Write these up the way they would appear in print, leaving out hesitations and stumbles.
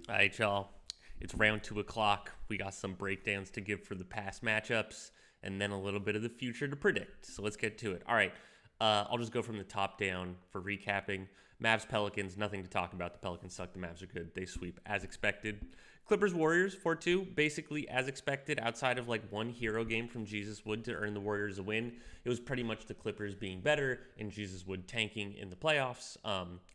All right, y'all. It's round 2 o'clock. We got some breakdowns to give for the past matchups and then a little bit of the future to predict. So let's get to it. All right. I'll just go from the top down for recapping. Mavs Pelicans, nothing to talk about. The Pelicans suck. The Mavs are good. They sweep as expected. Clippers Warriors 4-2, basically as expected, outside of like one hero game from Jesus Wood to earn the Warriors a win. It was pretty much the Clippers being better and Jesus Wood tanking in the playoffs.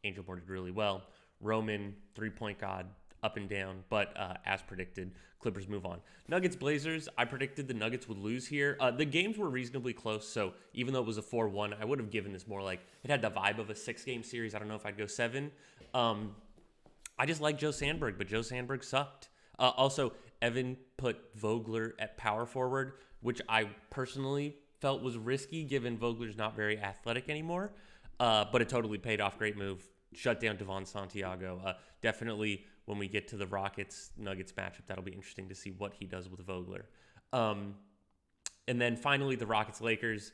Angel boarded really well. Roman, 3-point god, up and down, but as predicted, Clippers move on. Nuggets Blazers, I predicted the Nuggets would lose here. The games were reasonably close, so even though it was a 4-1, I would have given this more like, it had the vibe of a 6-game series. I don't know if I'd go 7. I just like Joe Sandberg, but Joe Sandberg sucked. Also, Evan put Vogler at power forward, which I personally felt was risky given Vogler's not very athletic anymore, but it totally paid off. Great move. Shut down Devon Santiago. Definitely when we get to the Rockets-Nuggets matchup, that'll be interesting to see what he does with Vogler. And then finally, the Rockets-Lakers.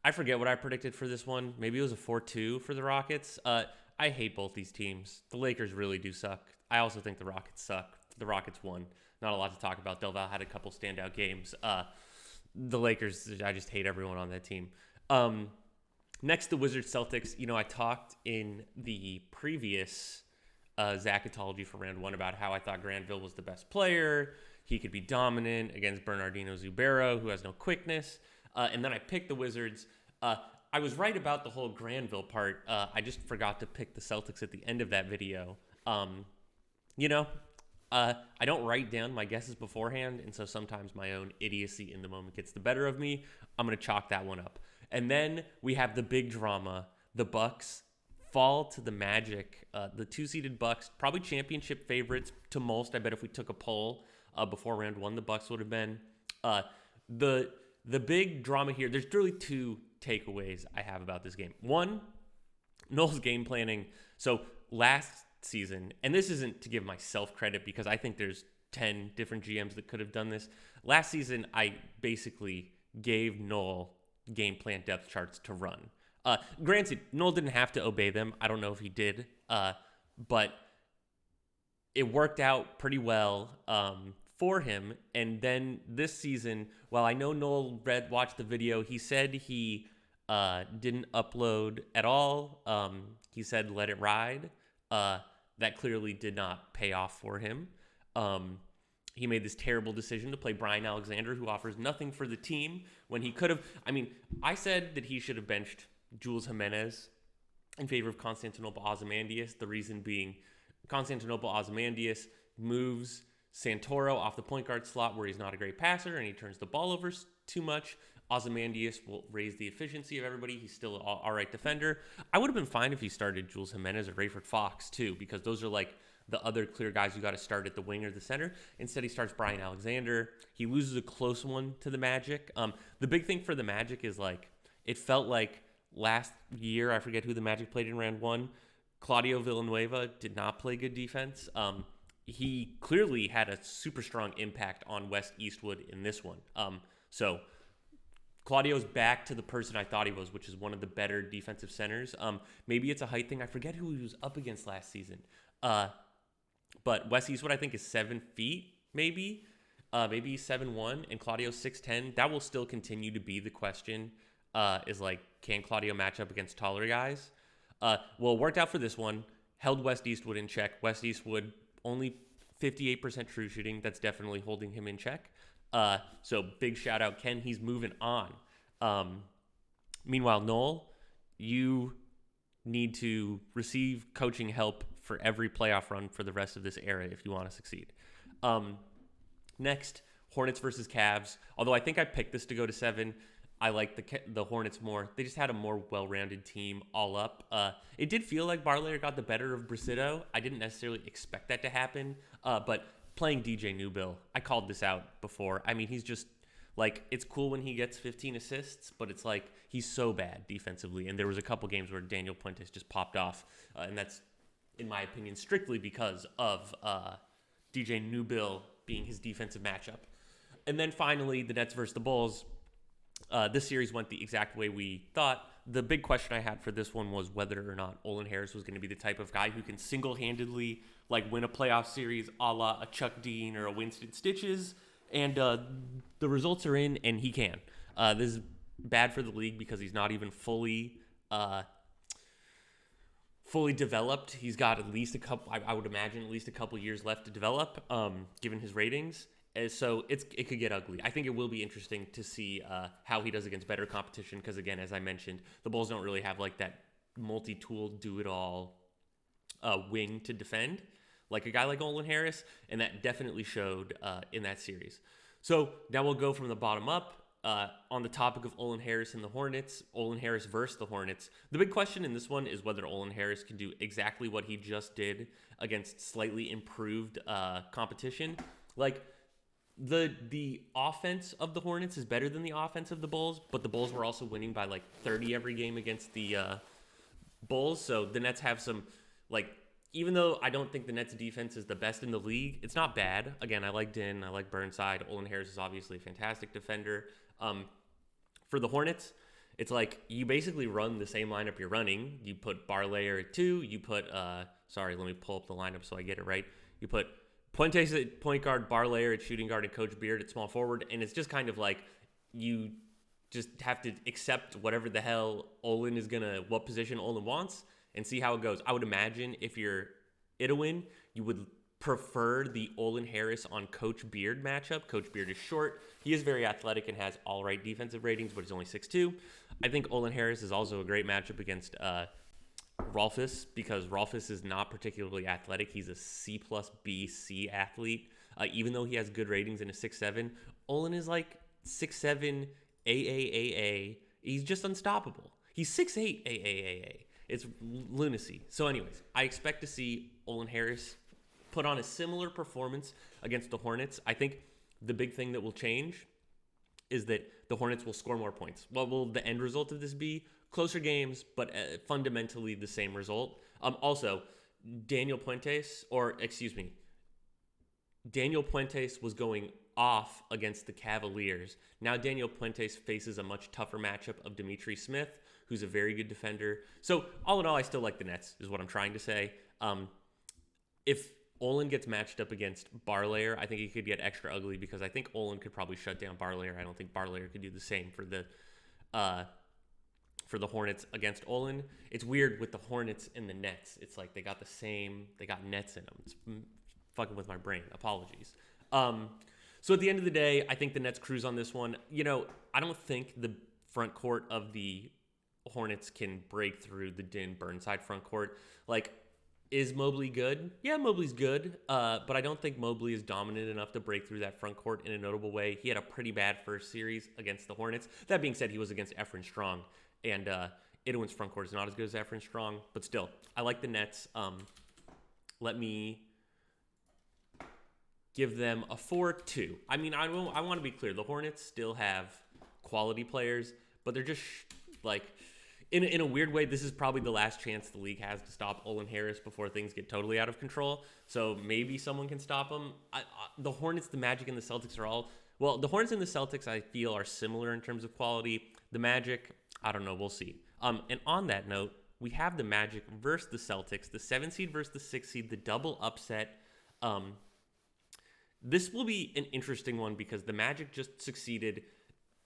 I forget what I predicted for this one. Maybe it was a 4-2 for the Rockets. I hate both these teams. The Lakers really do suck. I also think the Rockets suck. The Rockets won. Not a lot to talk about. Del Val had a couple standout games. The Lakers, I just hate everyone on that team. Next, the Wizards Celtics. You know, I talked in the previous Zachetology for round 1 about how I thought Granville was the best player. He could be dominant against Bernardino Zubero, who has no quickness. And then I picked the Wizards. I was right about the whole Granville part. I just forgot to pick the Celtics at the end of that video. I don't write down my guesses beforehand, and so sometimes my own idiocy in the moment gets the better of me. I'm going to chalk that one up. And then we have the big drama. The Bucks fall to the Magic. The 2-seeded Bucks, probably championship favorites to most. I bet if we took a poll before round 1, the Bucks would have been. The big drama here, there's really 2 takeaways I have about this game. One, Noel's game planning. So last season, and this isn't to give myself credit because I think there's 10 different GMs that could have done this. Last season, I basically gave Noel game plan depth charts to run. Granted, Noel didn't have to obey them. I don't know if he did, but it worked out pretty well for him. And then this season, while I know Noel watched the video, he said he didn't upload at all. He said let it ride. That clearly did not pay off for him. He made this terrible decision to play Brian Alexander, who offers nothing for the team when he could have. I mean, I said that he should have benched Jules Jimenez in favor of Constantinople Ozymandias. The reason being Constantinople Ozymandias moves Santoro off the point guard slot where he's not a great passer and he turns the ball over too much. Ozymandias will raise the efficiency of everybody. He's still an all right defender. I would have been fine if he started Jules Jimenez or Rayford Fox too, because those are like the other clear guys you got to start at the wing or the center. Instead, he starts Brian Alexander. He loses a close one to the Magic. The big thing for the Magic is like it felt like last year, I forget who the Magic played in round 1. Claudio Villanueva did not play good defense. He clearly had a super strong impact on West Eastwood in this one. So Claudio's back to the person I thought he was, which is one of the better defensive centers. Maybe it's a height thing. I forget who he was up against last season. But West Eastwood, I think, is 7 feet, maybe 7'1", and Claudio's 6'10". That will still continue to be the question, is like, can Claudio match up against taller guys? Well, it worked out for this one. Held West Eastwood in check. West Eastwood, only 58% true shooting. That's definitely holding him in check. So big shout out, Ken. He's moving on. Meanwhile, Noel, you need to receive coaching help for every playoff run for the rest of this era if you want to succeed. Next, Hornets versus Cavs. Although I think I picked this to go to 7, I like the Hornets more. They just had a more well-rounded team all up. It did feel like Barlayer got the better of Brasido. I didn't necessarily expect that to happen, but playing DJ Newbill, I called this out before. I mean, he's just like, it's cool when he gets 15 assists, but it's like he's so bad defensively. And there was a couple games where Daniel Puentes just popped off, and that's, in my opinion, strictly because of DJ Newbill being his defensive matchup. And then finally, the Nets versus the Bulls. This series went the exact way we thought. The big question I had for this one was whether or not Olin Harris was going to be the type of guy who can single-handedly like win a playoff series a la a Chuck Dean or a Winston Stitches, and the results are in, and he can. This is bad for the league because he's not even fully developed. He's got at least a couple, I would imagine, at least a couple years left to develop, given his ratings. And so it could get ugly. I think it will be interesting to see how he does against better competition because, again, as I mentioned, the Bulls don't really have like that multi-tool, do-it-all wing to defend like a guy like Olin Harris, and that definitely showed in that series. So now we'll go from the bottom up. On the topic of Olin Harris and the Hornets, Olin Harris versus the Hornets. The big question in this one is whether Olin Harris can do exactly what he just did against slightly improved competition. Like, the offense of the Hornets is better than the offense of the Bulls, but the Bulls were also winning by like 30 every game against the Bulls. So the Nets have some, like, even though I don't think the Nets defense is the best in the league, it's not bad. Again, I like Din, I like Burnside. Olin Harris is obviously a fantastic defender. For the Hornets, it's like you basically run the same lineup you're running. You put Barlayer at 2. You put, let me pull up the lineup so I get it right. You put Puentes at point guard, Barlayer at shooting guard, and Coach Beard at small forward. And it's just kind of like you just have to accept whatever the hell what position Olin wants and see how it goes. I would imagine if you're Itawin, you would prefer the Olin Harris on Coach Beard matchup. Coach Beard is short. He is very athletic and has all right defensive ratings, but he's only 6'2". I think Olin Harris is also a great matchup against Rolfus because Rolfus is not particularly athletic. He's a C plus B C athlete. Even though he has good ratings and a 6'7", Olin is like 6'7", AAAA. He's just unstoppable. He's 6'8", AAAA. It's lunacy. So anyways, I expect to see Olin Harris put on a similar performance against the Hornets. I think the big thing that will change is that the Hornets will score more points. What will the end result of this be? Closer games, but fundamentally the same result. Also, Daniel Puentes was going off against the Cavaliers. Now Daniel Puentes faces a much tougher matchup of Demetri Smith, who's a very good defender. So all in all, I still like the Nets, is what I'm trying to say. If Olin gets matched up against Barlayer, I think it could get extra ugly because I think Olin could probably shut down Barlayer. I don't think Barlayer could do the same for the Hornets against Olin. It's weird with the Hornets and the Nets. It's like they got nets in them. It's fucking with my brain. Apologies. So at the end of the day, I think the Nets cruise on this one. You know, I don't think the front court of the Hornets can break through the Din Burnside front court. Like, is Mobley good? Yeah, Mobley's good, but I don't think Mobley is dominant enough to break through that front court in a notable way. He had a pretty bad first series against the Hornets. That being said, he was against Efren Strong, and Itawin's front court is not as good as Efren Strong, but still, I like the Nets. Let me give them a 4-2. I mean, I want to be clear. The Hornets still have quality players, but they're just like... In a weird way, this is probably the last chance the league has to stop Olin Harris before things get totally out of control. So maybe someone can stop him. The Hornets, the Magic, and the Celtics are all... Well, the Hornets and the Celtics, I feel, are similar in terms of quality. The Magic, I don't know. We'll see. And on that note, we have the Magic versus the Celtics, the 7 seed versus the 6 seed, the double upset. This will be an interesting one because the Magic just succeeded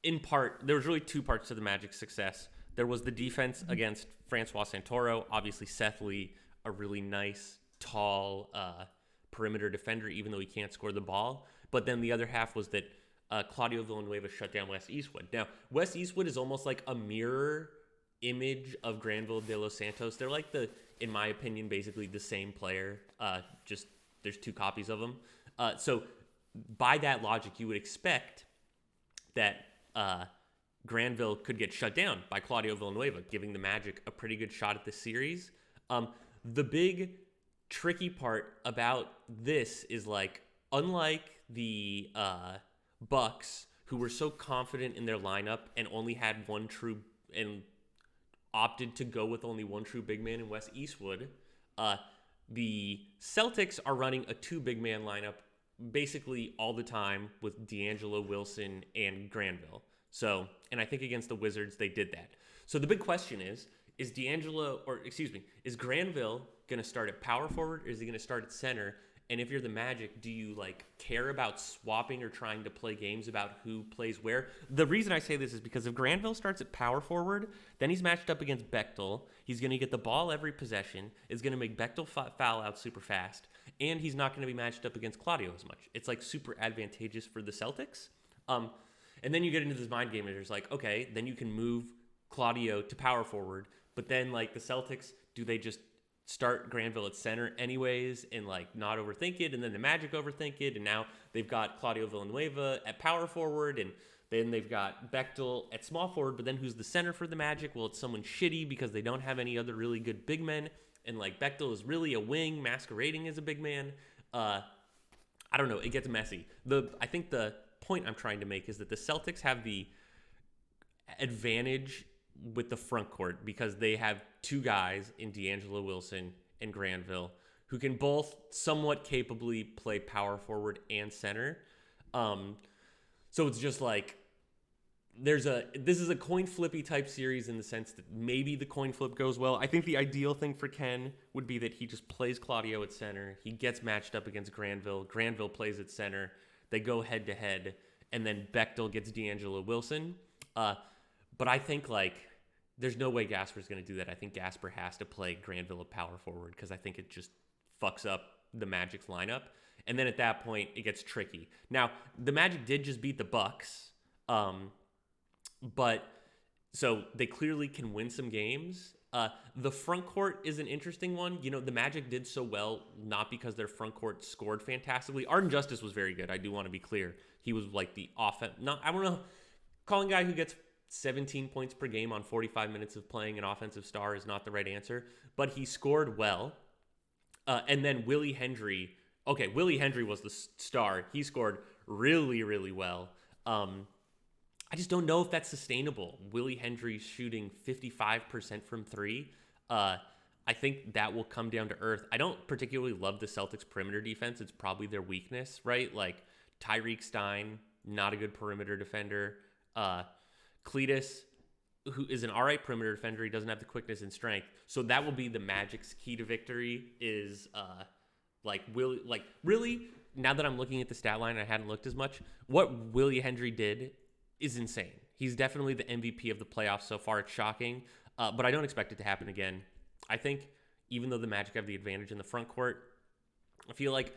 in part. There was really 2 parts to the Magic's success. There was the defense against Francois Santoro. Obviously, Seth Lee, a really nice, tall perimeter defender, even though he can't score the ball. But then the other half was that Claudio Villanueva shut down Wes Eastwood. Now, Wes Eastwood is almost like a mirror image of Granville de los Santos. They're like in my opinion, basically the same player. Just there's 2 copies of them. So by that logic, you would expect that... Granville could get shut down by Claudio Villanueva, giving the Magic a pretty good shot at the series. The big tricky part about this is, like, unlike the Bucks, who were so confident in their lineup and only had and opted to go with only one true big man in Wes Eastwood, the Celtics are running a 2 big man lineup basically all the time with D'Angelo Wilson and Granville. So, and I think against the Wizards, they did that. So the big question is D'Angelo, or excuse me, is Granville going to start at power forward, or is he going to start at center? And if you're the Magic, do you like care about swapping or trying to play games about who plays where? The reason I say this is because if Granville starts at power forward, then he's matched up against Bechtel. He's going to get the ball every possession. It's going to make Bechtel foul out super fast, and he's not going to be matched up against Claudio as much. It's like super advantageous for the Celtics. And then you get into this mind game, and there's like, okay, then you can move Claudio to power forward, but then like the Celtics, do they just start Granville at center anyways and like not overthink it, and then the Magic overthink it, and now they've got Claudio Villanueva at power forward, and then they've got Bechtel at small forward, but then who's the center for the Magic? Well, it's someone shitty because they don't have any other really good big men, and like Bechtel is really a wing masquerading as a big man. I don't know, it gets messy. I think the point I'm trying to make is that the Celtics have the advantage with the front court because they have two guys in D'Angelo Wilson and Granville who can both somewhat capably play power forward and center. So it's just like this is a coin flippy type series in the sense that maybe the coin flip goes well. I think the ideal thing for Ken would be that he just plays Claudio at center. He gets matched up against Granville. Granville plays at center. They go head to head, and then Bechtel gets D'Angelo Wilson. But I think like there's no way Gasper's going to do that. I think Gasper has to play Granville at power forward because I think it just fucks up the Magic's lineup. And then at that point, it gets tricky. Now, the Magic did just beat the Bucks, but so they clearly can win some games. The front court is an interesting one. You know, the Magic did so well not because their front court scored fantastically. Arden Justice was very good. I do want to be clear. He was like the offense. I don't know. Calling a guy who gets 17 points per game on 45 minutes of playing an offensive star is not the right answer, but he scored well. And then Willie Hendry was the star. He scored really, really well. I just don't know if that's sustainable. Willie Hendry shooting 55% from three. I think that will come down to earth. I don't particularly love the Celtics perimeter defense. It's probably their weakness, right? Like Tyreek Stein, not a good perimeter defender. Cletus, who is an all right perimeter defender, he doesn't have the quickness and strength. So that will be the Magic's key to victory is really, now that I'm looking at the stat line, I hadn't looked as much. What Willie Hendry did is insane. He's definitely the MVP of the playoffs so far. It's shocking, but I don't expect it to happen again. I think even though the Magic have the advantage in the front court, I feel like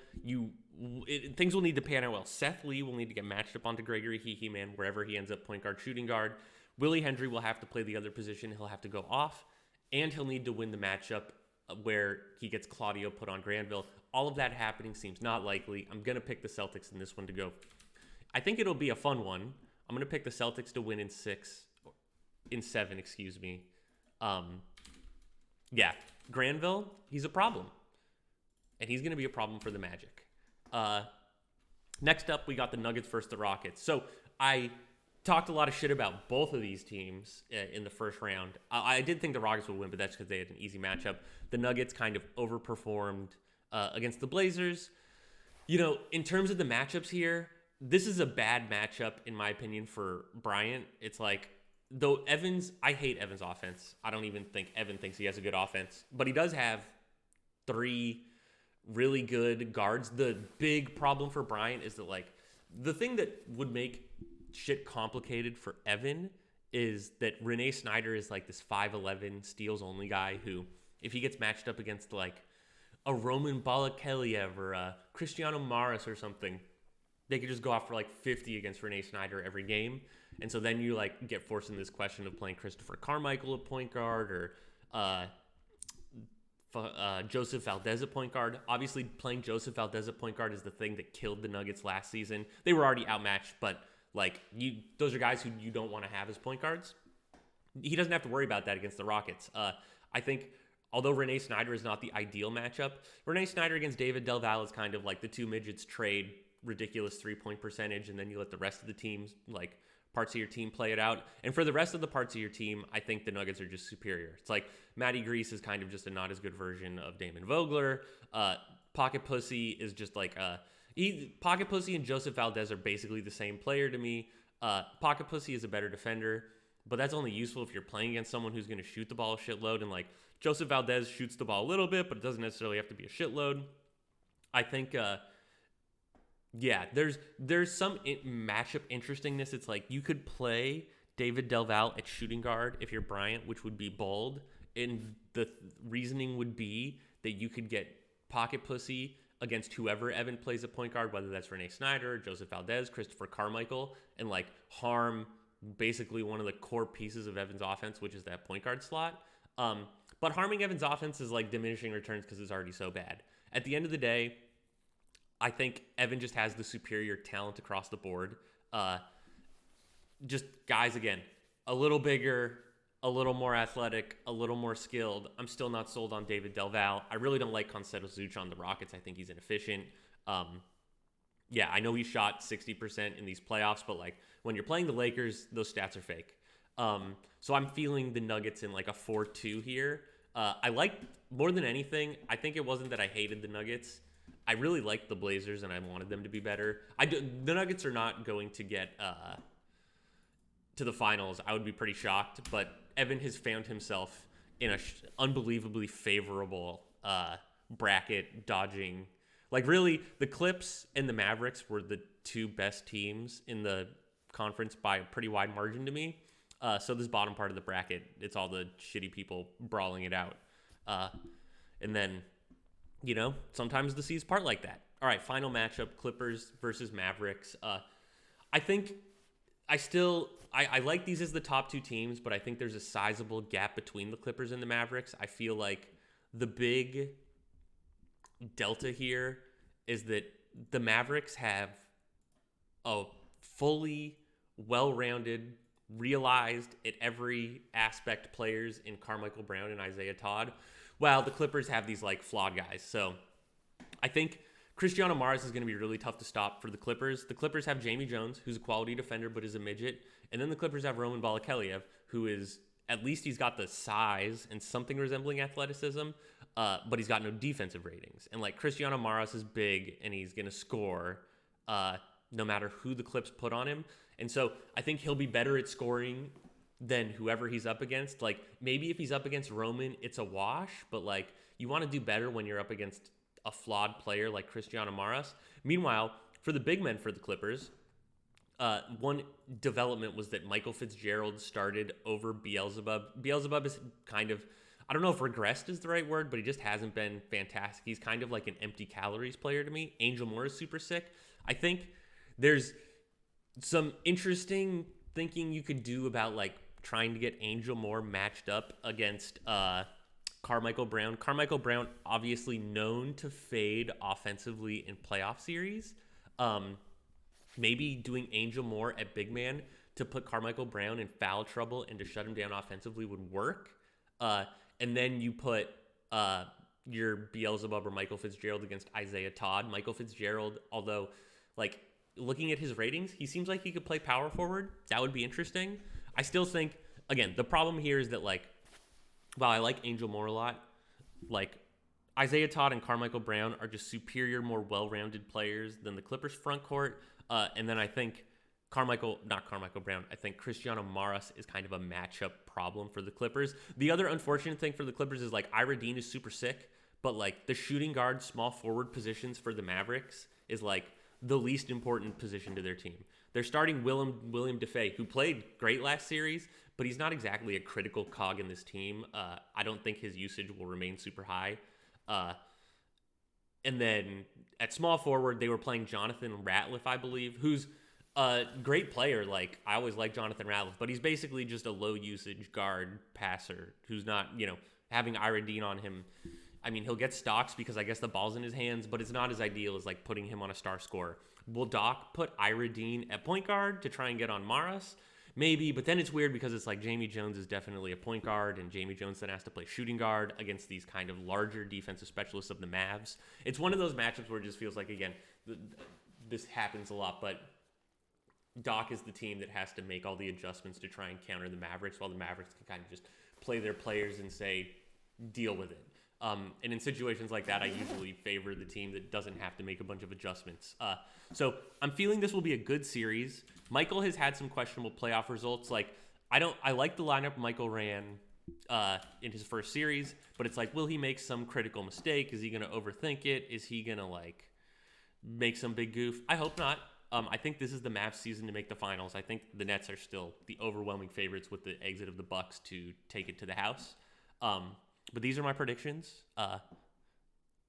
things will need to pan out well. Seth Lee will need to get matched up onto Gregory He-Man wherever he ends up, point guard, shooting guard. Willie Hendry will have to play the other position. He'll have to go off, and he'll need to win the matchup where he gets Claudio put on Granville. All of that happening seems not likely. I'm going to pick the Celtics in this one to go. I think it'll be a fun one. I'm going to pick the Celtics to win in 7, excuse me. Yeah, Granville, he's a problem. And he's going to be a problem for the Magic. Next up, we got the Nuggets versus the Rockets. So I talked a lot of shit about both of these teams in the first round. I did think the Rockets would win, but that's because they had an easy matchup. The Nuggets kind of overperformed against the Blazers. You know, in terms of the matchups here, this is a bad matchup, in my opinion, for Bryant. It's like, though I hate Evans' offense. I don't even think Evan thinks he has a good offense. But he does have 3 really good guards. The big problem for Bryant is that, like, the thing that would make shit complicated for Evan is that Renee Snyder is like this 5'11 steals only guy who, if he gets matched up against like a Roman Balakeliev or a Cristiano Maris or something, they could just go off for like 50 against Renee Snyder every game. And so then you like get forced in this question of playing Christopher Carmichael at point guard or Joseph Valdez at point guard. Obviously, playing Joseph Valdez at point guard is the thing that killed the Nuggets last season. They were already outmatched, but like those are guys who you don't want to have as point guards. He doesn't have to worry about that against the Rockets. I think, although Renee Snyder is not the ideal matchup, Renee Snyder against David Del Valle is kind of like the two midgets trade ridiculous 3-point percentage, and then you let the rest of the teams, like parts of your team, play it out. And for the rest of the parts of your team, I think the Nuggets are just superior. It's like Matty Grease is kind of just a not as good version of Damon Vogler. Pocket Pussy is just like Pocket Pussy and Joseph Valdez are basically the same player to me. Pocket Pussy is a better defender. but that's only useful if you're playing against someone who's going to shoot the ball a shitload. And like Joseph Valdez shoots the ball a little bit, but it doesn't necessarily have to be a shitload. I think, yeah, there's some matchup interestingness. It's like you could play David Delval at shooting guard if you're Bryant, which would be bold. And the reasoning would be that you could get pocket pussy against whoever Evan plays at point guard, whether that's Renee Snyder, Joseph Valdez, Christopher Carmichael, and like harm basically one of the core pieces of Evan's offense, which is that point guard slot. But harming Evan's offense is like diminishing returns because it's already so bad. At the end of the day, I think Evan just has the superior talent across the board. Just guys, again, a little bigger, a little more athletic, a little more skilled. I'm still not sold on David Delval. I really don't like Conceição Zuc on the Rockets. I think he's inefficient. Yeah, I know he shot 60% in these playoffs, but like when you're playing the Lakers, those stats are fake. So I'm feeling the Nuggets in like a 4-2 here. I like more than anything. I think it wasn't that I hated the Nuggets. I really liked the Blazers and I wanted them to be better. The Nuggets are not going to get to the finals. I would be pretty shocked, but Evan has found himself in a unbelievably favorable bracket, dodging. Like really, the Clips and the Mavericks were the two best teams in the conference by a pretty wide margin to me. So this bottom part of the bracket, it's all the shitty people brawling it out. And then, you know, sometimes the seas part like that. All right, final matchup, Clippers versus Mavericks. I think I like these as the top two teams, but I think there's a sizable gap between the Clippers and the Mavericks. I feel like the big delta here is that the Mavericks have a fully well-rounded, realized at every aspect players in Carmichael Brown and Isaiah Todd, while the Clippers have these like flawed guys. So I think Cristiano Maras is going to be really tough to stop for the Clippers. The Clippers have Jamie Jones, who's a quality defender but is a midget. And then the Clippers have Roman Balakeliev, who is, at least he's got the size and something resembling athleticism, but he's got no defensive ratings. And like Cristiano Maras is big and he's going to score no matter who the Clips put on him. And so I think he'll be better at scoring than whoever he's up against. Like maybe if he's up against Roman, it's a wash, but like you want to do better when you're up against a flawed player like Cristiano Maras. Meanwhile, for the big men for the Clippers, one development was that Michael Fitzgerald started over Beelzebub. Beelzebub is kind of, I don't know if regressed is the right word, but he just hasn't been fantastic. He's kind of like an empty calories player to me. Angel Moore is super sick. I think there's some interesting thinking you could do about like trying to get Angel Moore matched up against Carmichael Brown. Carmichael Brown, obviously known to fade offensively in playoff series. Maybe doing Angel Moore at big man to put Carmichael Brown in foul trouble and to shut him down offensively would work. And then you put your Beelzebub or Michael Fitzgerald against Isaiah Todd. Michael Fitzgerald, although like looking at his ratings, he seems like he could play power forward. That would be interesting. I still think, again, the problem here is that like, while I like Angel Moore a lot, like Isaiah Todd and Carmichael Brown are just superior, more well-rounded players than the Clippers front court. And then I think I think Cristiano Maras is kind of a matchup problem for the Clippers. The other unfortunate thing for the Clippers is like Ira Dean is super sick, but like the shooting guard, small forward positions for the Mavericks is like the least important position to their team. They're starting William DeFay, who played great last series, but he's not exactly a critical cog in this team. I don't think his usage will remain super high. And then at small forward, they were playing Jonathan Ratliff, I believe, who's a great player. Like, I always like Jonathan Ratliff, but he's basically just a low usage guard passer who's not, having Ira Dean on him. I mean, he'll get stocks because I guess the ball's in his hands, but it's not as ideal as like putting him on a star scorer. Will Doc put Ira Dean at point guard to try and get on Maras? Maybe, but then it's weird because it's like Jamie Jones is definitely a point guard, and Jamie Jones then has to play shooting guard against these kind of larger defensive specialists of the Mavs. It's one of those matchups where it just feels like, again, this happens a lot, but Doc is the team that has to make all the adjustments to try and counter the Mavericks, while the Mavericks can kind of just play their players and say, deal with it. And in situations like that, I usually favor the team that doesn't have to make a bunch of adjustments. So I'm feeling this will be a good series. Michael has had some questionable playoff results. Like, I like the lineup Michael ran in his first series, but it's like, will he make some critical mistake? Is he going to overthink it? Is he going to like make some big goof? I hope not. I think this is the Mavs season to make the finals. I think the Nets are still the overwhelming favorites with the exit of the Bucks to take it to the house. But these are my predictions.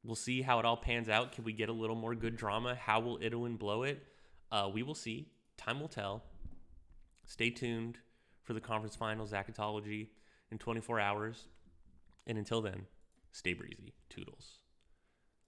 We'll see how it all pans out. Can we get a little more good drama? How will Idowin blow it? We will see. Time will tell. Stay tuned for the conference finals, Zachetology, in 24 hours. And until then, stay breezy. Toodles.